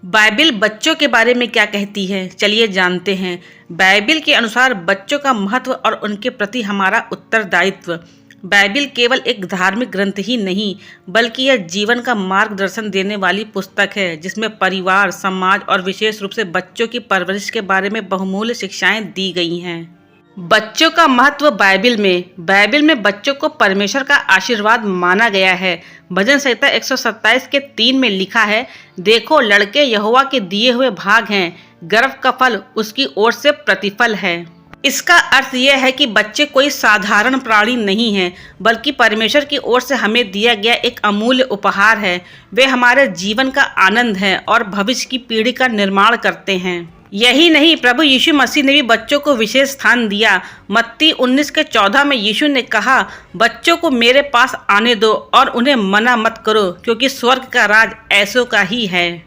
Bible बच्चों के बारे में क्या कहती है, चलिए जानते हैं। बाइबिल के अनुसार बच्चों का महत्व और उनके प्रति हमारा उत्तरदायित्व। बाइबिल केवल एक धार्मिक ग्रंथ ही नहीं, बल्कि यह जीवन का मार्गदर्शन देने वाली पुस्तक है, जिसमें परिवार, समाज और विशेष रूप से बच्चों की परवरिश के बारे में बहुमूल्य शिक्षाएं दी गई हैं। बच्चों का महत्व बाइबिल में बच्चों को परमेश्वर का आशीर्वाद माना गया है। भजन संहिता 127 के 3 में लिखा है, देखो लड़के यहोवा के दिए हुए भाग हैं, गर्व का फल उसकी ओर से प्रतिफल है। इसका अर्थ यह है कि बच्चे कोई साधारण प्राणी नहीं हैं, बल्कि परमेश्वर की ओर से हमें दिया गया एक अमूल्य उपहार है। वे हमारे जीवन का आनंद है और भविष्य की पीढ़ी का निर्माण करते हैं। यही नहीं, प्रभु यीशु मसीह ने भी बच्चों को विशेष स्थान दिया। मत्ती 19 के 14 में यीशु ने कहा, बच्चों को मेरे पास आने दो और उन्हें मना मत करो, क्योंकि स्वर्ग का राज ऐसों का ही है।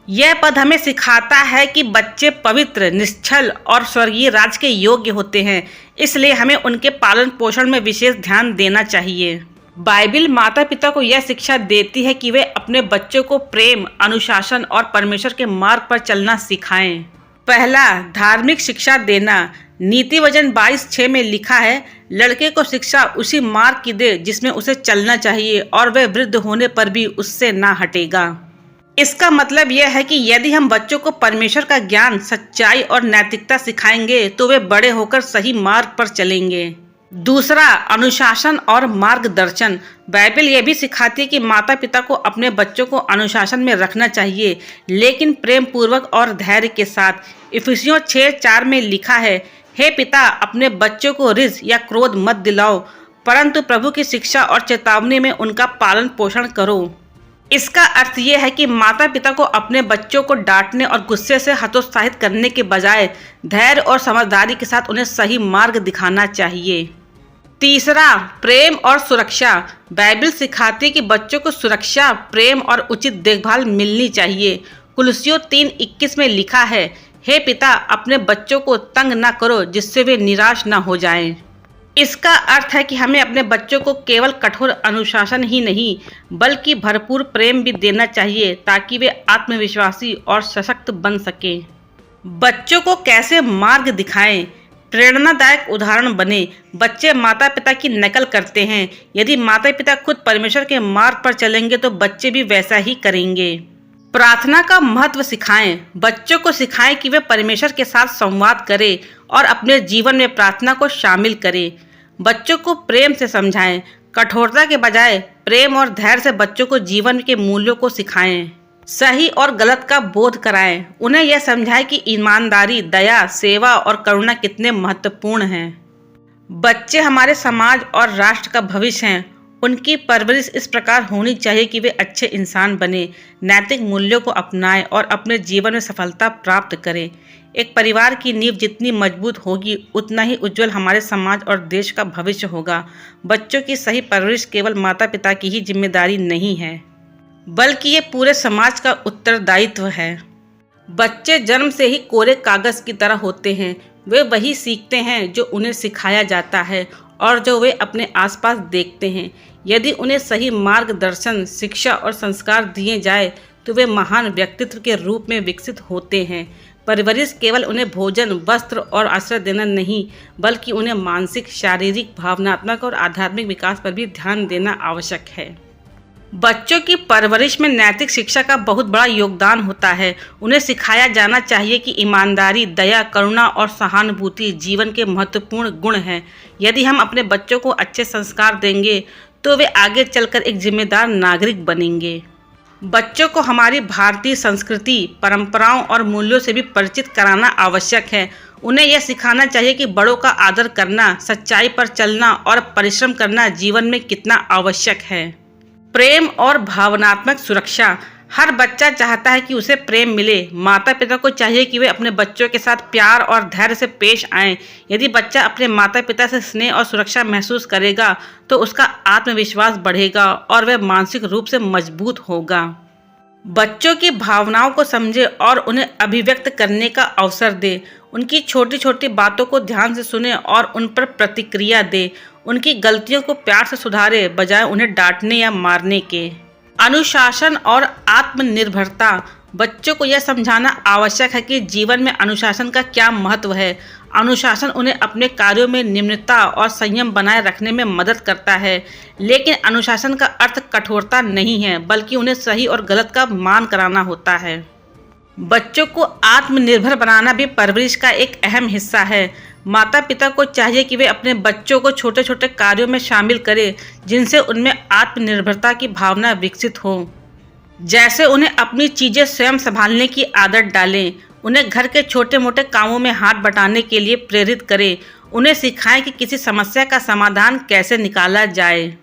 यह पद हमें सिखाता है कि बच्चे पवित्र, निश्चल और स्वर्गीय राज के योग्य होते हैं, इसलिए हमें उनके पालन पोषण में विशेष ध्यान देना चाहिए। बाइबिल माता पिता को यह शिक्षा देती है कि वे अपने बच्चों को प्रेम, अनुशासन और परमेश्वर के मार्ग पर चलना सिखाएं। पहला, धार्मिक शिक्षा देना। नीति वचन 22:6 में लिखा है, लड़के को शिक्षा उसी मार्ग की दे जिसमें उसे चलना चाहिए, और वह वृद्ध होने पर भी उससे ना हटेगा। इसका मतलब यह है कि यदि हम बच्चों को परमेश्वर का ज्ञान, सच्चाई और नैतिकता सिखाएंगे तो वे बड़े होकर सही मार्ग पर चलेंगे। दूसरा, अनुशासन और मार्गदर्शन। बाइबिल यह भी सिखाती है कि माता पिता को अपने बच्चों को अनुशासन में रखना चाहिए, लेकिन प्रेम पूर्वक और धैर्य के साथ। इफिसियों 6:4 में लिखा है, हे पिता, अपने बच्चों को रिस या क्रोध मत दिलाओ, परंतु प्रभु की शिक्षा और चेतावनी में उनका पालन पोषण करो। इसका अर्थ यह है कि माता पिता को अपने बच्चों को डांटने और गुस्से से हतोत्साहित करने के बजाय धैर्य और समझदारी के साथ उन्हें सही मार्ग दिखाना चाहिए। तीसरा, प्रेम और सुरक्षा। बाइबिल सिखाती है कि बच्चों को सुरक्षा, प्रेम और उचित देखभाल मिलनी चाहिए। कुलुस्सियों 3:21 में लिखा है, हे पिता, अपने बच्चों को तंग न करो जिससे वे निराश न हो जाएं। इसका अर्थ है कि हमें अपने बच्चों को केवल कठोर अनुशासन ही नहीं, बल्कि भरपूर प्रेम भी देना चाहिए, ताकि वे आत्मविश्वासी और सशक्त बन सकें। बच्चों को कैसे मार्ग दिखाएं? प्रेरणादायक उदाहरण बने। बच्चे माता पिता की नकल करते हैं। यदि माता पिता खुद परमेश्वर के मार्ग पर चलेंगे तो बच्चे भी वैसा ही करेंगे। प्रार्थना का महत्व सिखाएं। बच्चों को सिखाएं कि वे परमेश्वर के साथ संवाद करें और अपने जीवन में प्रार्थना को शामिल करें। बच्चों को प्रेम से समझाएं। कठोरता के बजाय प्रेम और धैर्य से बच्चों को जीवन के मूल्यों को सिखाएं। सही और गलत का बोध कराएं। उन्हें यह समझाएं कि ईमानदारी, दया, सेवा और करुणा कितने महत्वपूर्ण हैं। बच्चे हमारे समाज और राष्ट्र का भविष्य हैं। उनकी परवरिश इस प्रकार होनी चाहिए कि वे अच्छे इंसान बने, नैतिक मूल्यों को अपनाएं और अपने जीवन में सफलता प्राप्त करें। एक परिवार की नींव जितनी मजबूत होगी, उतना ही उज्जवल हमारे समाज और देश का भविष्य होगा। बच्चों की सही परवरिश केवल माता पिता की ही जिम्मेदारी नहीं है, बल्कि ये पूरे समाज का उत्तरदायित्व है। बच्चे जन्म से ही कोरे कागज की तरह होते हैं। वे वही सीखते हैं जो उन्हें सिखाया जाता है और जो वे अपने आसपास देखते हैं। यदि उन्हें सही मार्गदर्शन, शिक्षा और संस्कार दिए जाए तो वे महान व्यक्तित्व के रूप में विकसित होते हैं। परवरिश केवल उन्हें भोजन, वस्त्र और आश्रय देना नहीं, बल्कि उन्हें मानसिक, शारीरिक, भावनात्मक और आध्यात्मिक विकास पर भी ध्यान देना आवश्यक है। बच्चों की परवरिश में नैतिक शिक्षा का बहुत बड़ा योगदान होता है। उन्हें सिखाया जाना चाहिए कि ईमानदारी, दया, करुणा और सहानुभूति जीवन के महत्वपूर्ण गुण हैं। यदि हम अपने बच्चों को अच्छे संस्कार देंगे तो वे आगे चलकर एक जिम्मेदार नागरिक बनेंगे। बच्चों को हमारी भारतीय संस्कृति, परंपराओं और मूल्यों से भी परिचित कराना आवश्यक है। उन्हें यह सिखाना चाहिए कि बड़ों का आदर करना, सच्चाई पर चलना और परिश्रम करना जीवन में कितना आवश्यक है। प्रेम और भावनात्मक सुरक्षा। हर बच्चा चाहता है कि उसे प्रेम मिले। माता पिता को चाहिए कि वे अपने बच्चों के साथ प्यार और धैर्य से पेश आएं। यदि बच्चा अपने माता पिता से स्नेह और सुरक्षा महसूस करेगा तो उसका आत्मविश्वास बढ़ेगा और वह मानसिक रूप से मजबूत होगा। बच्चों की भावनाओं को समझे और उन्हें अभिव्यक्त करने का अवसर दे। उनकी छोटी छोटी बातों को ध्यान से सुने और उन पर प्रतिक्रिया दे। उनकी गलतियों को प्यार से सुधारे, बजाय उन्हें डांटने या मारने के। अनुशासन और आत्मनिर्भरता। बच्चों को यह समझाना आवश्यक है कि जीवन में अनुशासन का क्या महत्व है। अनुशासन उन्हें अपने कार्यों में नियमितता और संयम बनाए रखने में मदद करता है, लेकिन अनुशासन का अर्थ कठोरता नहीं है, बल्कि उन्हें सही और गलत का मान कराना होता है। बच्चों को आत्मनिर्भर बनाना भी परवरिश का एक अहम हिस्सा है। माता पिता को चाहिए कि वे अपने बच्चों को छोटे छोटे कार्यों में शामिल करें, जिनसे उनमें आत्मनिर्भरता की भावना विकसित हो। जैसे उन्हें अपनी चीज़ें स्वयं संभालने की आदत डालें, उन्हें घर के छोटे मोटे कामों में हाथ बटाने के लिए प्रेरित करें, उन्हें सिखाएं कि किसी समस्या का समाधान कैसे निकाला जाए।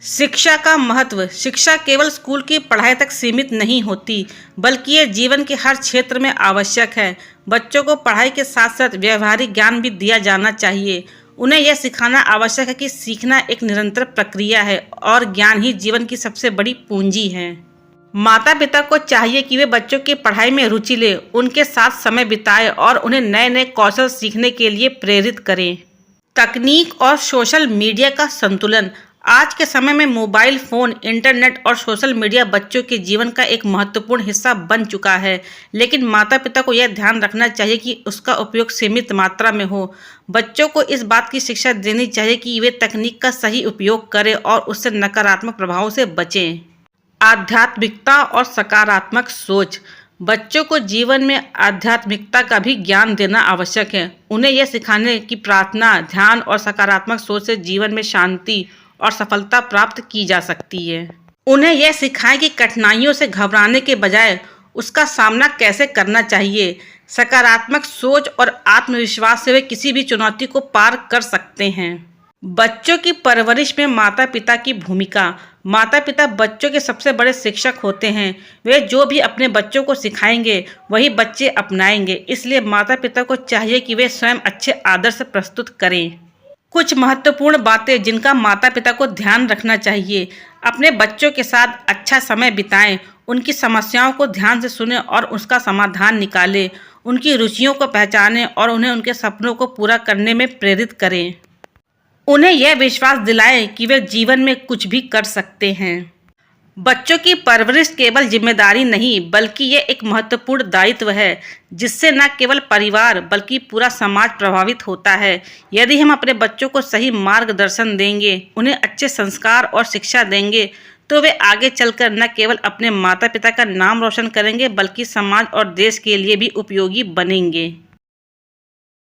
शिक्षा का महत्व। शिक्षा केवल स्कूल की पढ़ाई तक सीमित नहीं होती, बल्कि ये जीवन के हर क्षेत्र में आवश्यक है। बच्चों को पढ़ाई के साथ साथ व्यावहारिक ज्ञान भी दिया जाना चाहिए। उन्हें यह सिखाना आवश्यक है कि सीखना एक निरंतर प्रक्रिया है और ज्ञान ही जीवन की सबसे बड़ी पूंजी है। माता पिता को चाहिए कि वे बच्चों की पढ़ाई में रुचि लें, उनके साथ समय बिताएं और उन्हें नए नए कौशल सीखने के लिए प्रेरित करें। तकनीक और सोशल मीडिया का संतुलन। आज के समय में मोबाइल फ़ोन, इंटरनेट और सोशल मीडिया बच्चों के जीवन का एक महत्वपूर्ण हिस्सा बन चुका है, लेकिन माता पिता को यह ध्यान रखना चाहिए कि उसका उपयोग सीमित मात्रा में हो। बच्चों को इस बात की शिक्षा देनी चाहिए कि वे तकनीक का सही उपयोग करें और उससे नकारात्मक प्रभावों से बचें। आध्यात्मिकता और सकारात्मक सोच। बच्चों को जीवन में आध्यात्मिकता का भी ज्ञान देना आवश्यक है। उन्हें यह सिखाने कि प्रार्थना, ध्यान और सकारात्मक सोच से जीवन में शांति और सफलता प्राप्त की जा सकती है। उन्हें यह सिखाएं कि कठिनाइयों से घबराने के बजाय उसका सामना कैसे करना चाहिए। सकारात्मक सोच और आत्मविश्वास से वे किसी भी चुनौती को पार कर सकते हैं। बच्चों की परवरिश में माता पिता की भूमिका। माता पिता बच्चों के सबसे बड़े शिक्षक होते हैं। वे जो भी अपने बच्चों को सिखाएंगे वही बच्चे अपनाएंगे। इसलिए माता पिता को चाहिए कि वे स्वयं अच्छे आदर्श प्रस्तुत करें। कुछ महत्वपूर्ण बातें जिनका माता पिता को ध्यान रखना चाहिए। अपने बच्चों के साथ अच्छा समय बिताएं, उनकी समस्याओं को ध्यान से सुनें और उसका समाधान निकालें। उनकी रुचियों को पहचानें और उन्हें उनके सपनों को पूरा करने में प्रेरित करें। उन्हें यह विश्वास दिलाएं कि वे जीवन में कुछ भी कर सकते हैं। बच्चों की परवरिश केवल जिम्मेदारी नहीं, बल्कि ये एक महत्वपूर्ण दायित्व है जिससे न केवल परिवार बल्कि पूरा समाज प्रभावित होता है। यदि हम अपने बच्चों को सही मार्गदर्शन देंगे, उन्हें अच्छे संस्कार और शिक्षा देंगे, तो वे आगे चलकर न केवल अपने माता पिता का नाम रोशन करेंगे, बल्कि समाज और देश के लिए भी उपयोगी बनेंगे।